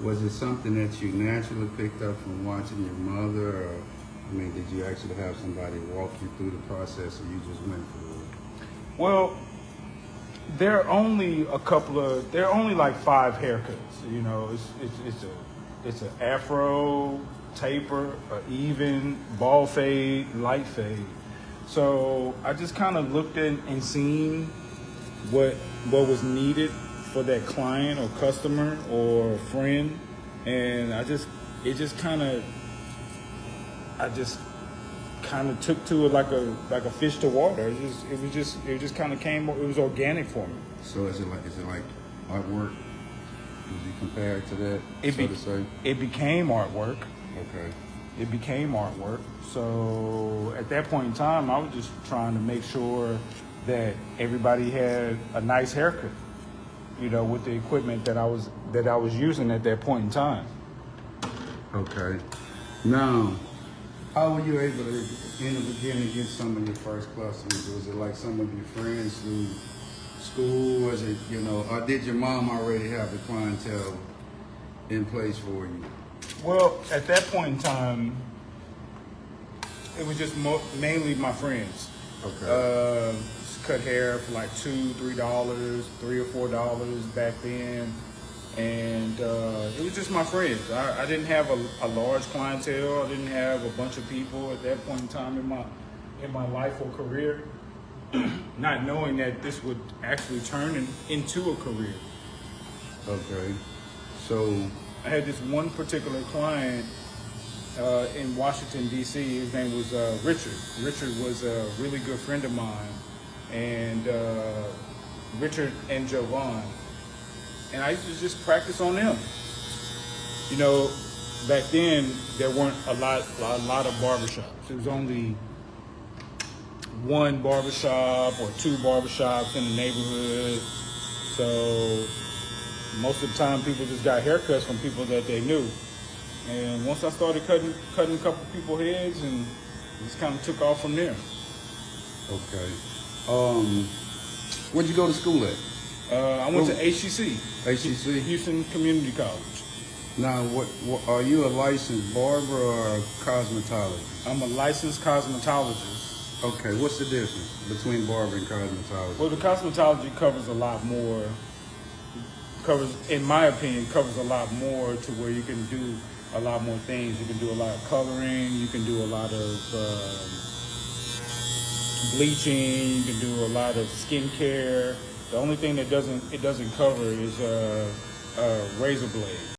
Was it something that you naturally picked up from watching your mother, or I mean, did you actually have somebody walk you through the process, or you just went through it? Well, there are only like 5 haircuts. You know, it's an afro, taper, a even, bald fade, light fade. So I just kind of looked in and seen what was needed for that client or customer or friend, and I just kind of took to it like a fish to water. It just kind of came. It was organic for me. So is it like artwork? Would you compare it to that, to say? It became artwork. Okay. It became artwork. So at that point in time, I was just trying to make sure that everybody had a nice haircut, you know, with the equipment that I was using at that point in time. Okay. Now, how were you able to, in the beginning, get some of your first customers? Was it like some of your friends through school? Was it, you know, or did your mom already have the clientele in place for you? Well, at that point in time, it was just mainly my friends. Okay. Just cut hair for like $2, $3, $3 or $4 back then, and it was just my friends. I didn't have a large clientele. I didn't have a bunch of people at that point in time in my life or career, not knowing that this would actually turn into a career. Okay. So I had this one particular client in Washington, D.C. His name was Richard. Richard was a really good friend of mine, and Richard and Jovan. And I used to just practice on them. You know, back then there weren't a lot of barbershops. There was only one barbershop or 2 barbershops in the neighborhood. So most of the time people just got haircuts from people that they knew. And once I started cutting a couple people's heads, and it just kind of took off from there. okay. Where'd you go to school at? I went to HCC. HCC? Houston Community College. Now, what are you a licensed barber or a cosmetologist? I'm a licensed cosmetologist. Okay, what's the difference between barber and cosmetologist? Well, the cosmetology covers a lot more. In my opinion, covers a lot more to where you can do a lot more things. You can do a lot of coloring. You can do a lot of bleaching. You can do a lot of skincare. The only thing that it doesn't cover is razor blade.